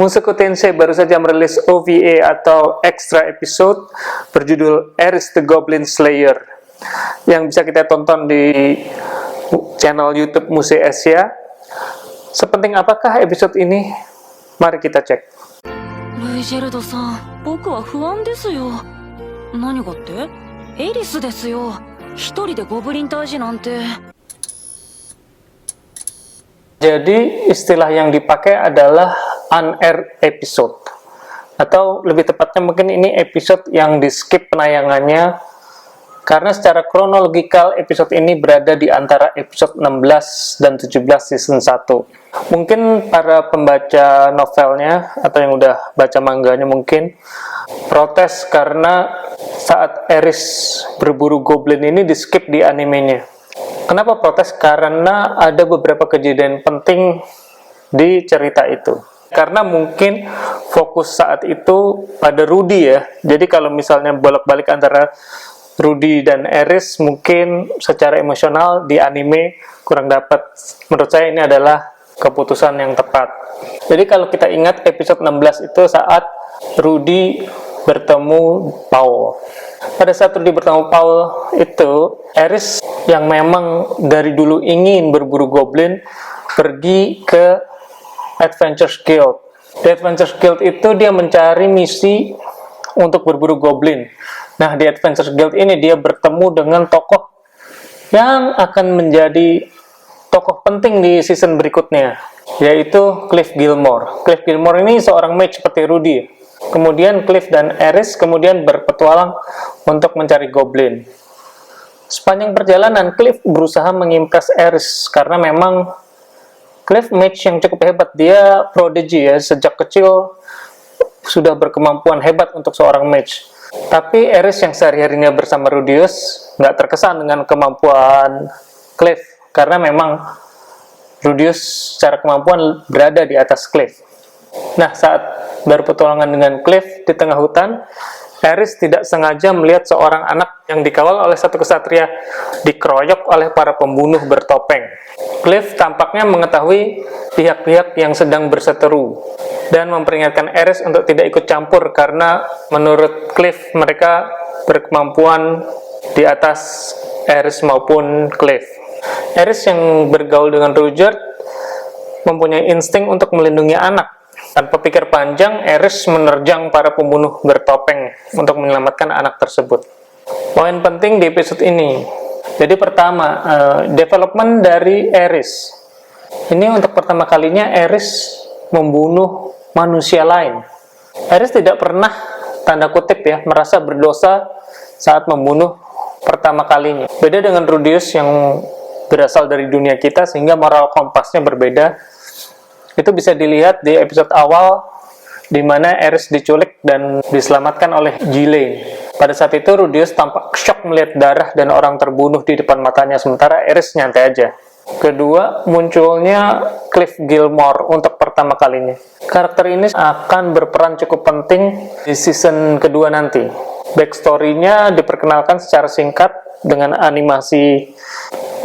Mushoku Tensei baru saja merilis OVA atau extra episode berjudul Ares the Goblin Slayer yang bisa kita tonton di channel YouTube Muse Asia. Sepenting apakah episode ini? Mari kita cek. ルイジェルドさん、僕は不安ですよ。何がって？エリスですよ。一人でゴブリン退治なんて。Jadi istilah yang dipakai adalah unaired episode, atau lebih tepatnya mungkin ini episode yang di skip penayangannya, karena secara kronologikal episode ini berada di antara episode 16 dan 17 season 1. Mungkin para pembaca novelnya atau yang udah baca mangganya mungkin protes karena saat Ares berburu goblin ini di skip di animenya. Kenapa protes? Karena ada beberapa kejadian penting di cerita itu. Karena mungkin fokus saat itu pada Rudy ya. Jadi kalau misalnya bolak-balik antara Rudy dan Ares, mungkin secara emosional di anime kurang dapat. Menurut saya ini adalah keputusan yang tepat. Jadi kalau kita ingat episode 16 itu saat Rudy bertemu Paul. Pada saat Rudy bertemu Paul itu, Ares yang memang dari dulu ingin berburu goblin pergi ke Adventures Guild. Di Adventures Guild itu dia mencari misi untuk berburu goblin. Nah, di Adventures Guild ini dia bertemu dengan tokoh yang akan menjadi tokoh penting di season berikutnya, yaitu Cliff Gilmore. Cliff Gilmore ini seorang mage seperti Rudy. Kemudian Cliff dan Ares kemudian berpetualang untuk mencari goblin. Sepanjang perjalanan, Cliff berusaha mengimpress Ares karena memang Cliff mage yang cukup hebat. Dia prodigy ya, sejak kecil sudah berkemampuan hebat untuk seorang mage. Tapi Ares yang sehari-harinya bersama Rudius nggak terkesan dengan kemampuan Cliff, karena memang Rudius secara kemampuan berada di atas Cliff. Nah, saat berpetualangan dengan Cliff di tengah hutan, Ares tidak sengaja melihat seorang anak yang dikawal oleh satu kesatria dikeroyok oleh para pembunuh bertopeng. Cliff tampaknya mengetahui pihak-pihak yang sedang berseteru dan memperingatkan Ares untuk tidak ikut campur karena menurut Cliff mereka berkemampuan di atas Ares maupun Cliff. Ares yang bergaul dengan Rudyard mempunyai insting untuk melindungi anak. Tanpa pikir panjang, Ares menerjang para pembunuh bertopeng untuk menyelamatkan anak tersebut. Poin penting di episode ini. Jadi pertama, development dari Ares. Ini untuk pertama kalinya Ares membunuh manusia lain. Ares tidak pernah, tanda kutip ya, merasa berdosa saat membunuh pertama kalinya. Beda dengan Rudius yang berasal dari dunia kita sehingga moral kompasnya berbeda. Itu bisa dilihat di episode awal di mana Ares diculik dan diselamatkan oleh Ghislaine. Pada saat itu Rudius tampak shock melihat darah dan orang terbunuh di depan matanya, sementara Ares nyantai aja. Kedua, munculnya Cliff Gilmore untuk pertama kalinya. Karakter ini akan berperan cukup penting di season kedua nanti. Backstory-nya diperkenalkan secara singkat dengan animasi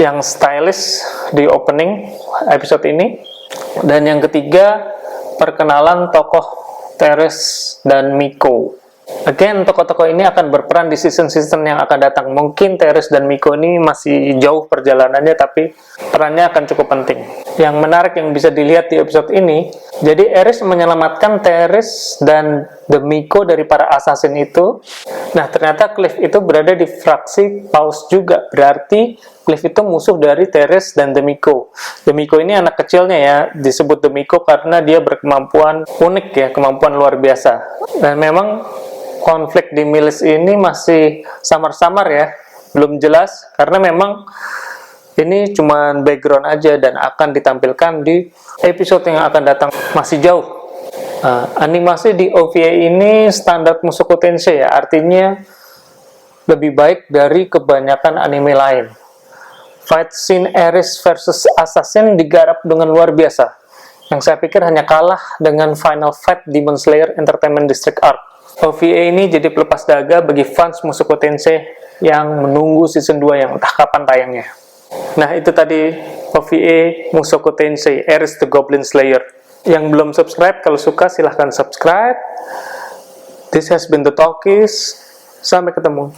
yang stylish di opening episode ini. Dan yang ketiga, perkenalan tokoh Teres dan Miko. Again, tokoh-tokoh ini akan berperan di season-season yang akan datang. Mungkin Teres dan Miko ini masih jauh perjalanannya, tapi perannya akan cukup penting. Yang menarik yang bisa dilihat di episode ini, jadi Ares menyelamatkan Teres dan The Miko dari para assassin itu. Nah, ternyata Cliff itu berada di fraksi Paus juga. Berarti Cliff itu musuh dari Teres dan The Miko. The Miko ini anak kecilnya ya, disebut The Miko karena dia berkemampuan unik ya, kemampuan luar biasa. Dan memang konflik di milis ini masih samar-samar ya, belum jelas karena memang ini cuma background aja dan akan ditampilkan di episode yang akan datang, masih jauh. Animasi di OVA ini standar Mushoku Tensei ya, artinya lebih baik dari kebanyakan anime lain. Fight scene Ares versus Assassin digarap dengan luar biasa, yang saya pikir hanya kalah dengan Final Fight Demon Slayer Entertainment District Arc. OVA ini jadi pelepas dahaga bagi fans Mushoku Tensei yang menunggu season 2 yang entah kapan tayangnya. Nah, itu tadi OVA Mushoku Tensei Ares the Goblin Slayer. Yang belum subscribe, kalau suka silahkan subscribe. This has been The Talkies. Sampai ketemu.